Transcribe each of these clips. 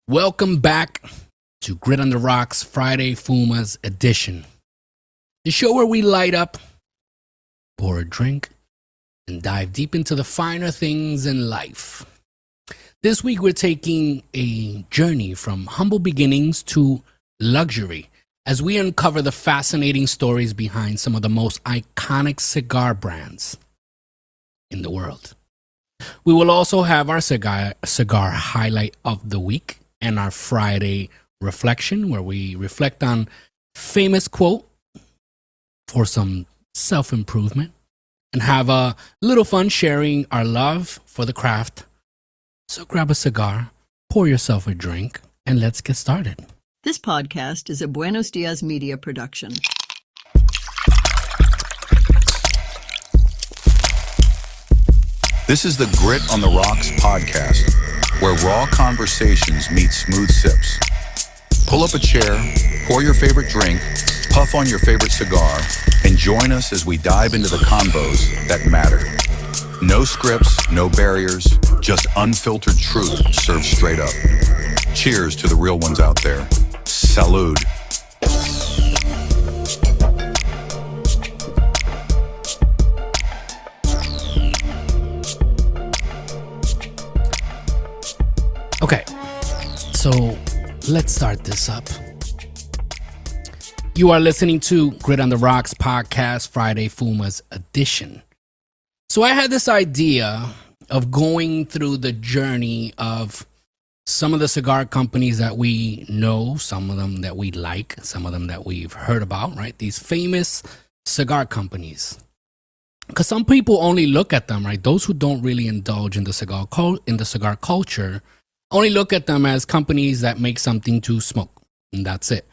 Welcome back to Grit on the Rocks Friday Fumas Edition, the show where we light up, pour a drink, and dive deep into the finer things in life. This week we're taking a journey from humble beginnings to luxury as we uncover the fascinating stories behind some of the most iconic cigar brands in the world. We will also have our cigar highlight of the week and our Friday reflection, where we reflect on famous quote for some self-improvement and have a little fun sharing our love for the craft. So grab a cigar, pour yourself a drink, and let's get started. This podcast is a Buenos Dias Media production. This is the Grit on the Rocks podcast, where raw conversations meet smooth sips. Pull up a chair, pour your favorite drink, puff on your favorite cigar, and join us as we dive into the convos that matter. No scripts, no barriers, just unfiltered truth served straight up. Cheers to the real ones out there. Salud. Okay, so let's start this up. You are listening to Grit on the Rocks podcast Friday Fumas Edition. So I had this idea of going through the journey of some of the cigar companies that we know, some of them that we like, some of them that we've heard about, right? These famous cigar companies. Because some people only look at them, right? Those who don't really indulge in the cigar culture only look at them as companies that make something to smoke, and that's it.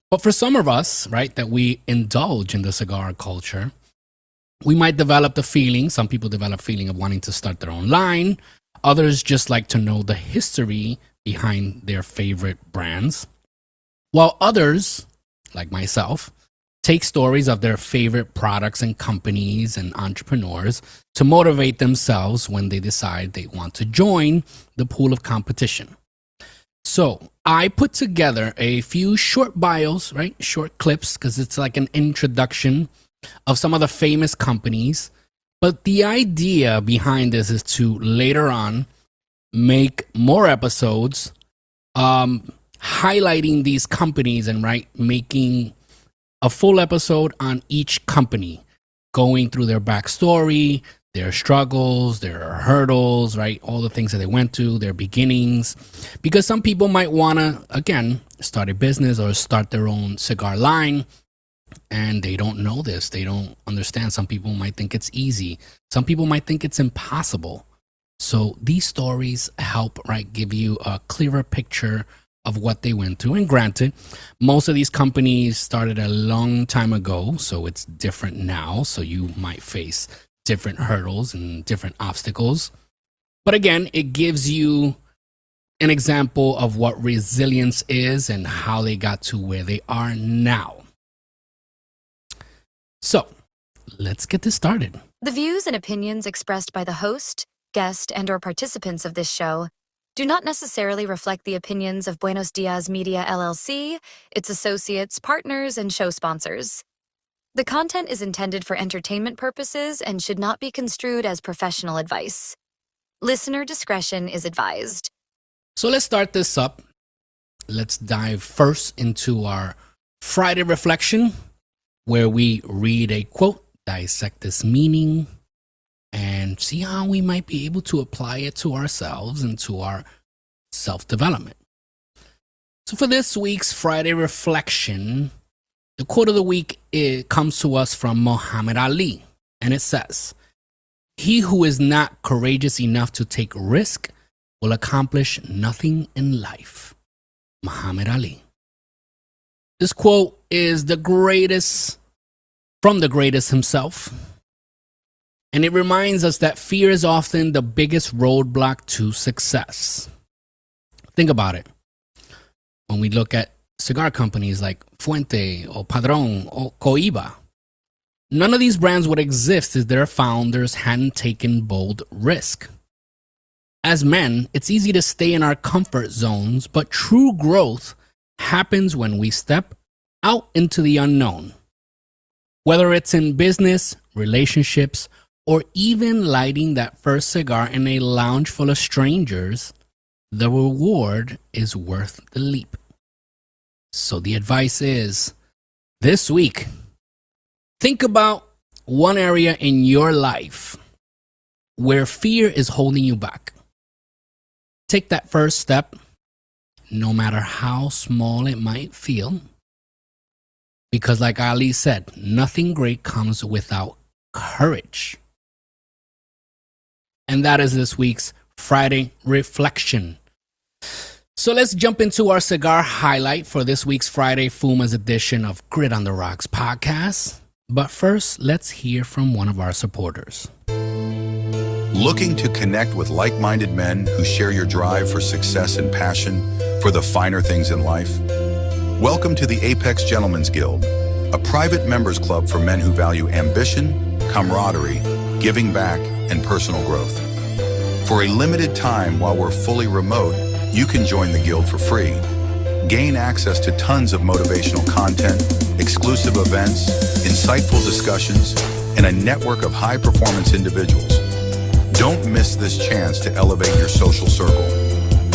But for some of us, right, that we indulge in the cigar culture, we might develop the feeling, some people develop feeling of wanting to start their own line. Others just like to know the history behind their favorite brands. While others, like myself, take stories of their favorite products and companies and entrepreneurs to motivate themselves when they decide they want to join the pool of competition. So I put together a few short bios, right? Short clips, because it's like an introduction of some of the famous companies. But the idea behind this is to later on make more episodes highlighting these companies and making a full episode on each company, going through their backstory, their struggles, their hurdles, right? All the things that they went to, their beginnings. Because some people might want to, again, start a business or start their own cigar line, and they don't know this. They don't understand. Some people might think it's easy. Some people might think it's impossible. So these stories help, right, give you a clearer picture of what they went through. And granted, most of these companies started a long time ago, so it's different now. So you might face different hurdles and different obstacles. But again, it gives you an example of what resilience is and how they got to where they are now. So let's get this started. The views and opinions expressed by the host, guest, and/or participants of this show do not necessarily reflect the opinions of Buenos Dias Media LLC, its associates, partners, and show sponsors. The content is intended for entertainment purposes and should not be construed as professional advice. Listener discretion is advised. So let's start this up. Let's dive first into our Friday reflection, where we read a quote, dissect this meaning, and see how we might be able to apply it to ourselves and to our self-development. So for this week's Friday reflection, the quote of the week comes to us from Muhammad Ali, and it says, "He who is not courageous enough to take risk will accomplish nothing in life." Muhammad Ali. This quote is the greatest from the greatest himself. And it reminds us that fear is often the biggest roadblock to success. Think about it. When we look at cigar companies like Fuente or Padron or Cohiba, none of these brands would exist if their founders hadn't taken bold risk. As men, it's easy to stay in our comfort zones, but true growth happens when we step out into the unknown. Whether it's in business, relationships, or even lighting that first cigar in a lounge full of strangers, the reward is worth the leap. So the advice is, this week, think about one area in your life where fear is holding you back. Take that first step, no matter how small it might feel. Because like Ali said, nothing great comes without courage. And that is this week's Friday Reflection. So let's jump into our cigar highlight for this week's Friday Fumas edition of Grit on the Rocks podcast. But first, let's hear from one of our supporters. Looking to connect with like-minded men who share your drive for success and passion for the finer things in life? Welcome to the Apex Gentlemen's Guild, a private members club for men who value ambition, camaraderie, giving back, and personal growth. For a limited time while we're fully remote, you can join the guild for free. Gain access to tons of motivational content, exclusive events, insightful discussions, and a network of high-performance individuals. Don't miss this chance to elevate your social circle.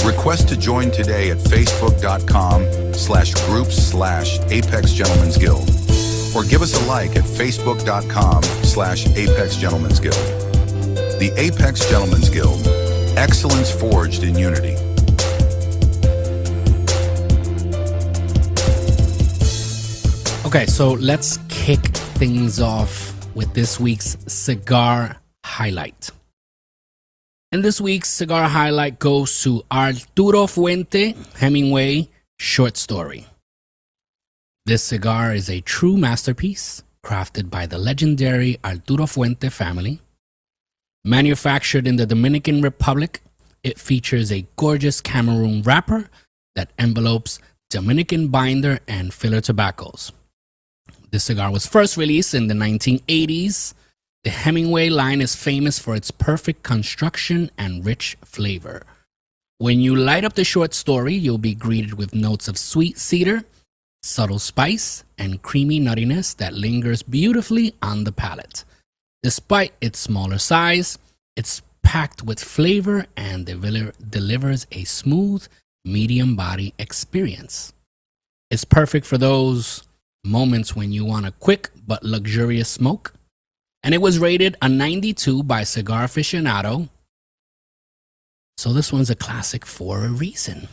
Request to join today at facebook.com/groups/Apex Gentlemen's Guild or give us a like at facebook.com/Apex Gentlemen's Guild. The Apex Gentlemen's Guild, excellence forged in unity. Okay, so let's kick things off with this week's cigar highlight. And this week's cigar highlight goes to Arturo Fuente Hemingway short story. This cigar is a true masterpiece crafted by the legendary Arturo Fuente family. Manufactured in the Dominican Republic, it features a gorgeous Cameroon wrapper that envelopes Dominican binder and filler tobaccos. This cigar was first released in the 1980s. The Hemingway line is famous for its perfect construction and rich flavor. When you light up the short story, you'll be greeted with notes of sweet cedar, subtle spice, and creamy nuttiness that lingers beautifully on the palate. Despite its smaller size, it's packed with flavor and delivers a smooth, medium body experience. It's perfect for those moments when you want a quick but luxurious smoke. And it was rated a 92 by Cigar Aficionado. So this one's a classic for a reason.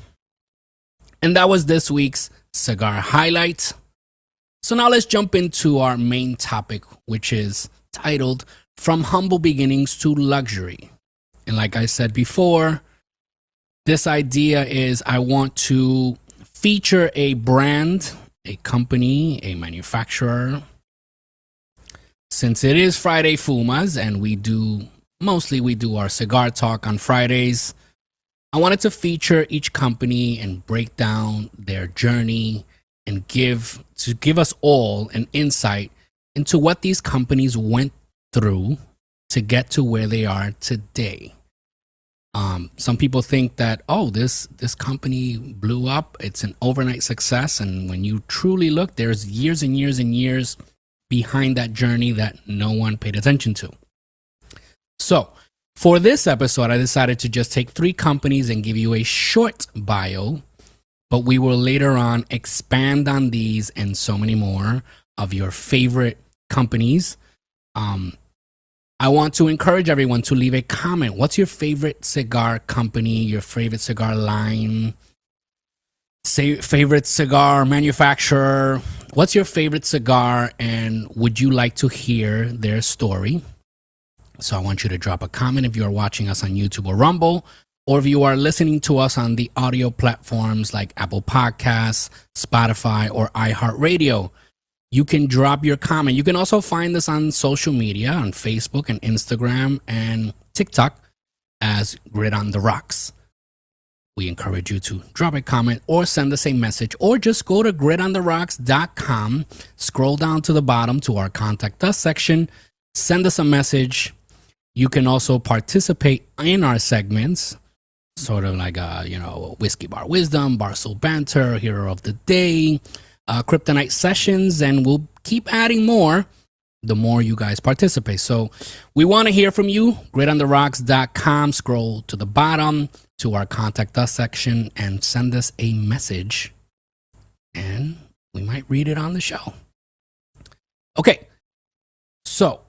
And that was this week's cigar highlight. So now let's jump into our main topic, which is titled From Humble Beginnings to Luxury. And like I said before, this idea is I want to feature a brand, a company, a manufacturer. Since it is Friday Fumas and we do our cigar talk on Fridays, I wanted to feature each company and break down their journey and give us all an insight into what these companies went through to get to where they are today. Some people think that, this company blew up. It's an overnight success. And when you truly look, there's years and years and years behind that journey that no one paid attention to. So for this episode, I decided to just take 3 companies and give you a short bio, but we will later on expand on these and so many more of your favorite companies. I want to encourage everyone to leave a comment. What's your favorite cigar company, your favorite cigar line, favorite cigar manufacturer? What's your favorite cigar, and would you like to hear their story? So I want you to drop a comment if you are watching us on YouTube or Rumble, or if you are listening to us on the audio platforms like Apple Podcasts, Spotify, or iHeartRadio. You can drop your comment. You can also find us on social media, on Facebook and Instagram and TikTok as Grit on the Rocks. We encourage you to drop a comment or send us a message, or just go to gritontheRocks.com, scroll down to the bottom to our Contact Us section, send us a message. You can also participate in our segments sort of like Whiskey Bar Wisdom, Barstool Banter, Hero of the Day, Kryptonite Sessions, and we'll keep adding more the more you guys participate. So we want to hear from you. GritOnTheRocks.com. Scroll to the bottom to our Contact Us section and send us a message, and we might read it on the show. Okay. So,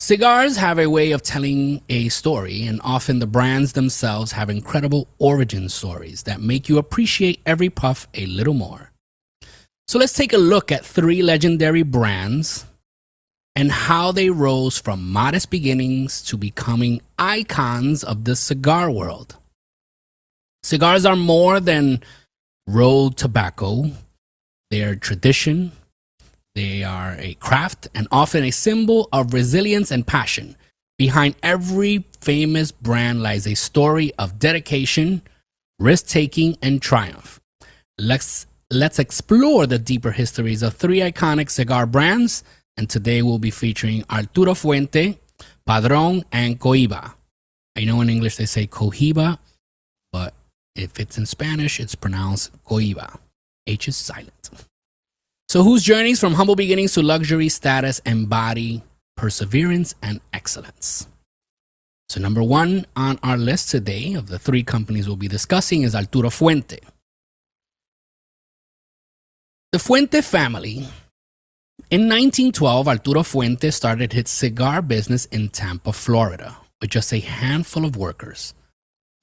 cigars have a way of telling a story, and often the brands themselves have incredible origin stories that make you appreciate every puff a little more. So let's take a look at 3 legendary brands and how they rose from modest beginnings to becoming icons of the cigar world. Cigars are more than rolled tobacco. They are tradition. They are a craft and often a symbol of resilience and passion. Behind every famous brand lies a story of dedication, risk-taking, and triumph. Let's explore the deeper histories of 3 iconic cigar brands, and today we'll be featuring Arturo Fuente, Padron, and Cohiba. I know in English they say Cohiba, but if it's in Spanish, it's pronounced Cohiba. H is silent. So whose journeys from humble beginnings to luxury status embody perseverance and excellence? So number 1 on our list today of the 3 companies we'll be discussing is Arturo Fuente. The Fuente family. In 1912, Arturo Fuente started his cigar business in Tampa, Florida, with just a handful of workers.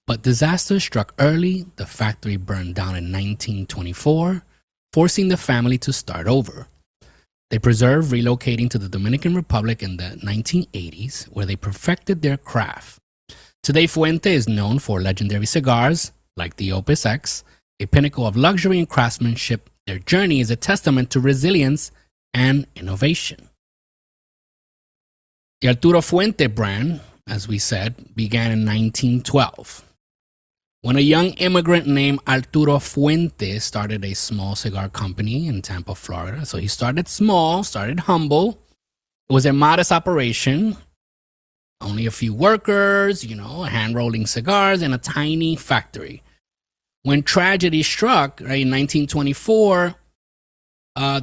But disaster struck early. The factory burned down in 1924, forcing the family to start over. They persevered, relocating to the Dominican Republic in the 1980s, where they perfected their craft. Today, Fuente is known for legendary cigars like the Opus X, a pinnacle of luxury and craftsmanship. Their journey is a testament to resilience and innovation. The Arturo Fuente brand, as we said, began in 1912. When a young immigrant named Arturo Fuente started a small cigar company in Tampa, Florida. So he started small, started humble. It was a modest operation. Only a few workers, hand-rolling cigars in a tiny factory. When tragedy struck, right, in 1924,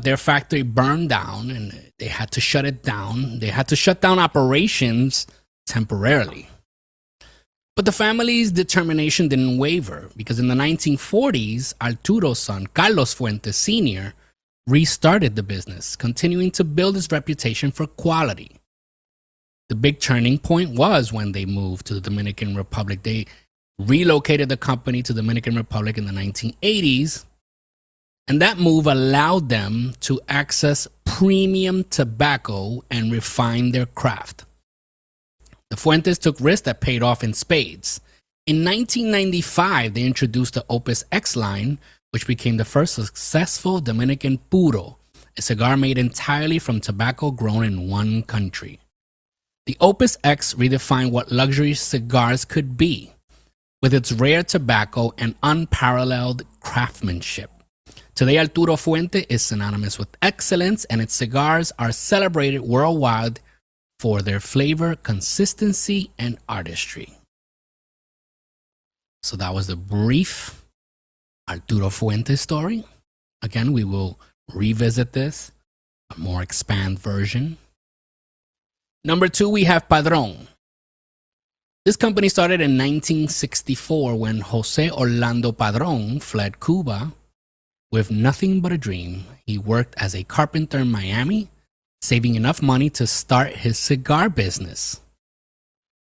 their factory burned down and they had to shut it down. They had to shut down operations temporarily. But the family's determination didn't waver, because in the 1940s, Arturo's son, Carlos Fuente Sr., restarted the business, continuing to build its reputation for quality. The big turning point was when they moved to the Dominican Republic. They relocated the company to the Dominican Republic in the 1980s, and that move allowed them to access premium tobacco and refine their craft. The Fuentes took risks that paid off in spades. In 1995, they introduced the Opus X line, which became the first successful Dominican Puro, a cigar made entirely from tobacco grown in one country. The Opus X redefined what luxury cigars could be, with its rare tobacco and unparalleled craftsmanship. Today, Arturo Fuente is synonymous with excellence, and its cigars are celebrated worldwide for their flavor, consistency, and artistry. So that was the brief Arturo Fuente story. Again, we will revisit this, a more expanded version. Number 2, we have Padron. This company started in 1964 when Jose Orlando Padron fled Cuba with nothing but a dream. He worked as a carpenter in Miami, saving enough money to start his cigar business.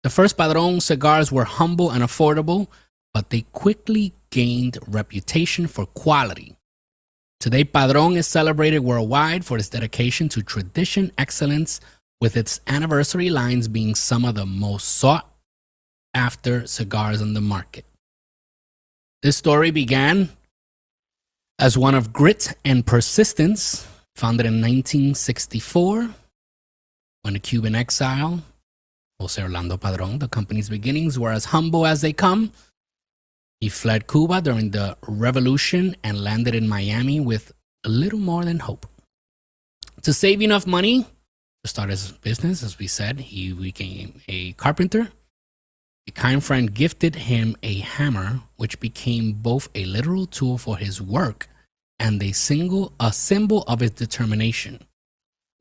The first Padron cigars were humble and affordable, but they quickly gained reputation for quality. Today, Padron is celebrated worldwide for its dedication to tradition excellence, with its anniversary lines being some of the most sought after cigars on the market. This story began as one of grit and persistence, founded in 1964 when a Cuban exile, Jose Orlando Padron, the company's beginnings were as humble as they come. He fled Cuba during the revolution and landed in Miami with a little more than hope. To save enough money to start his business, as we said, he became a carpenter. A kind friend gifted him a hammer, which became both a literal tool for his work and a symbol of his determination.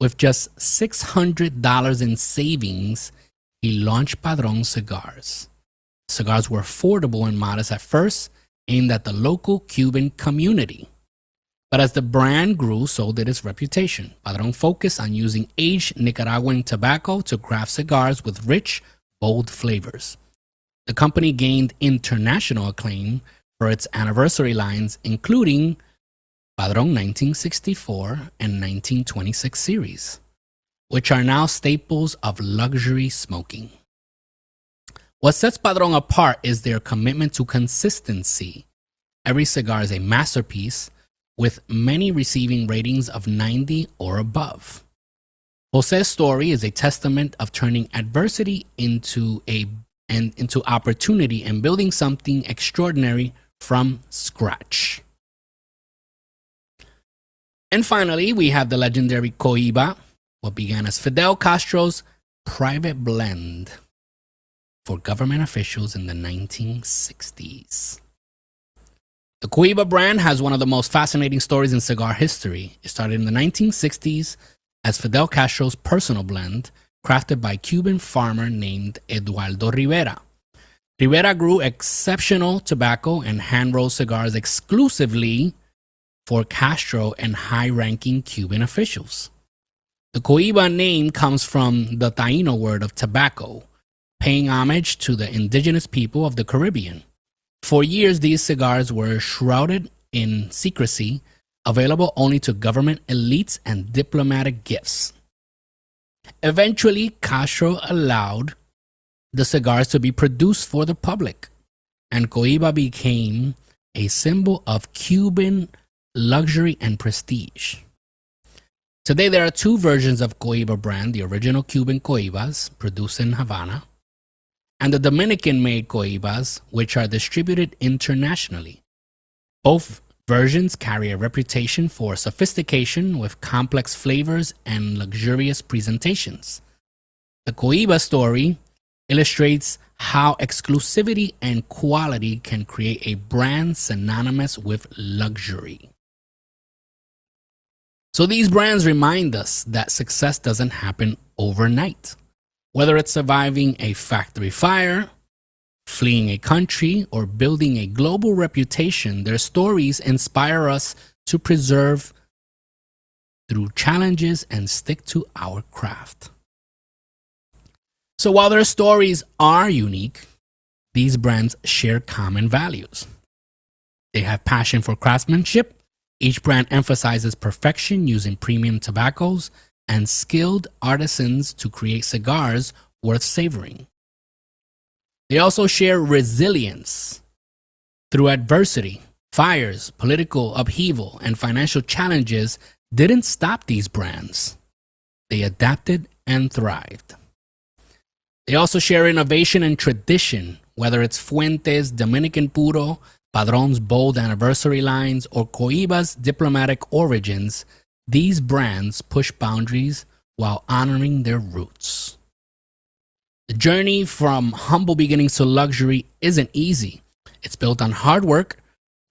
With just $600 in savings, he launched Padron cigars. Cigars were affordable and modest at first, aimed at the local Cuban community. But as the brand grew, so did its reputation. Padron focused on using aged Nicaraguan tobacco to craft cigars with rich, bold flavors. The company gained international acclaim for its anniversary lines, including Padron 1964 and 1926 series, which are now staples of luxury smoking. What sets Padron apart is their commitment to consistency. Every cigar is a masterpiece, with many receiving ratings of 90 or above. Jose's story is a testament of turning adversity into opportunity and building something extraordinary from scratch. And finally, we have the legendary Cohiba, what began as Fidel Castro's private blend for government officials in the 1960s. The Cohiba brand has one of the most fascinating stories in cigar history. It started in the 1960s as Fidel Castro's personal blend, crafted by a Cuban farmer named Eduardo Rivera. Rivera grew exceptional tobacco and hand-rolled cigars exclusively for Castro and high-ranking Cuban officials. The Cohiba name comes from the Taino word of tobacco, paying homage to the indigenous people of the Caribbean. For years, these cigars were shrouded in secrecy, available only to government elites and diplomatic gifts. Eventually, Castro allowed the cigars to be produced for the public, and Cohiba became a symbol of Cuban luxury and prestige. Today, there are two versions of Cohiba brand, the original Cuban Cohibas, produced in Havana, and the Dominican-made Cohibas, which are distributed internationally. Both versions carry a reputation for sophistication with complex flavors and luxurious presentations. The Cohiba story illustrates how exclusivity and quality can create a brand synonymous with luxury. So these brands remind us that success doesn't happen overnight. Whether it's surviving a factory fire, fleeing a country, or building a global reputation, their stories inspire us to persevere through challenges and stick to our craft. So while their stories are unique, these brands share common values. They have passion for craftsmanship. Each brand emphasizes perfection using premium tobaccos and skilled artisans to create cigars worth savoring. They also share resilience. Through adversity, fires, political upheaval, and financial challenges didn't stop these brands. They adapted and thrived. They also share innovation and tradition, whether it's Fuente's Dominican Puro, Padron's bold anniversary lines, or Cohiba's diplomatic origins. These brands push boundaries while honoring their roots. The journey from humble beginnings to luxury isn't easy. It's built on hard work,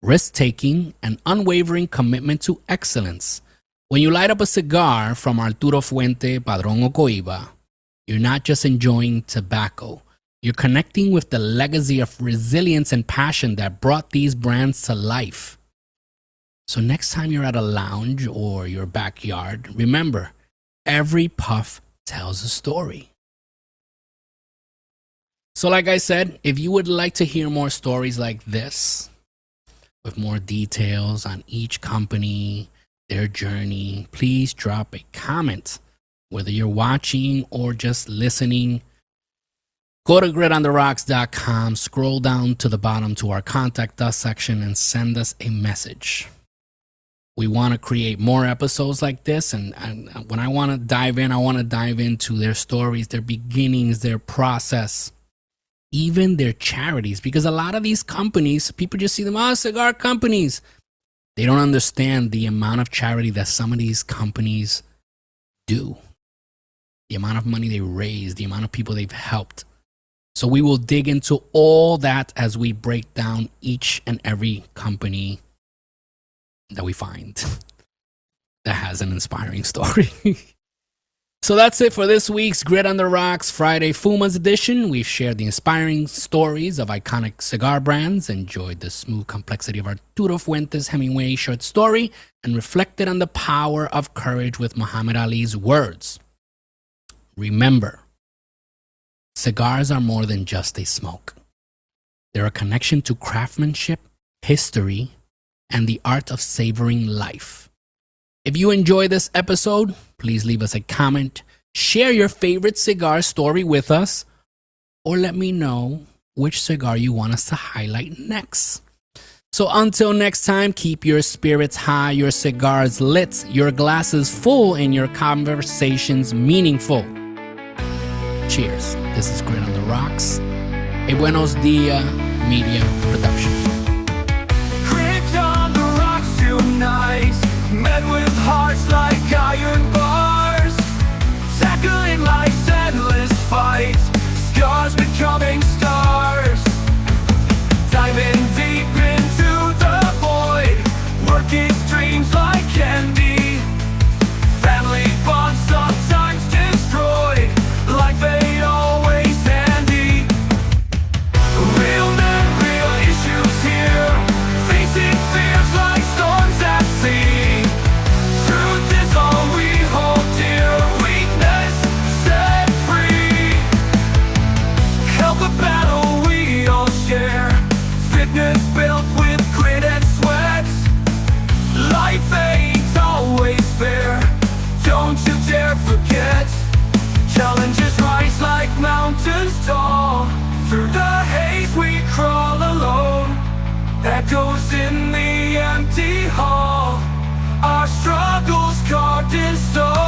risk-taking, and unwavering commitment to excellence. When you light up a cigar from Arturo Fuente, Padron, or Cohiba, you're not just enjoying tobacco. You're connecting with the legacy of resilience and passion that brought these brands to life. So next time you're at a lounge or your backyard, remember, every puff tells a story. So like I said, if you would like to hear more stories like this, with more details on each company, their journey, please drop a comment. Whether you're watching or just listening, go to gridontherocks.com, scroll down to the bottom to our Contact Us section and send us a message. We want to create more episodes like this, and when I want to dive in, I want to dive into their stories, their beginnings, their process, even their charities, because a lot of these companies, people just see them as cigar companies. They don't understand the amount of charity that some of these companies do, the amount of money they raise, the amount of people they've helped. So we will dig into all that as we break down each and every company that we find that has an inspiring story. So that's it for this week's Grit on the Rocks Friday Fumas Edition. We've shared the inspiring stories of iconic cigar brands, enjoyed the smooth complexity of Arturo Fuente's Hemingway short story, and reflected on the power of courage with Muhammad Ali's words. Remember, cigars are more than just a smoke. They're a connection to craftsmanship, history, and the art of savoring life. If you enjoy this episode, please leave us a comment, share your favorite cigar story with us, or let me know which cigar you want us to highlight next. So until next time, keep your spirits high, your cigars lit, your glasses full, and your conversations meaningful. Cheers. This is Grit on the Rocks, a Buenos Dias Media production. Grit on the rocks tonight, met with hearts like iron bars, tackling life's endless fight, scars becoming stars, diving deep into the void, working dreams like candy, family bonds sometimes destroyed, like fate always handy. Real men, real issues here, facing fears like storms at sea. Truth is all we hold dear, weakness set free. Help a battle we all share, fitness built with grit and sweat. Life ain't always fair, don't you dare forget. Challenges rise like mountains tall, through the haze we crawl alone. Echoes in the empty hall, our struggles carved in stone.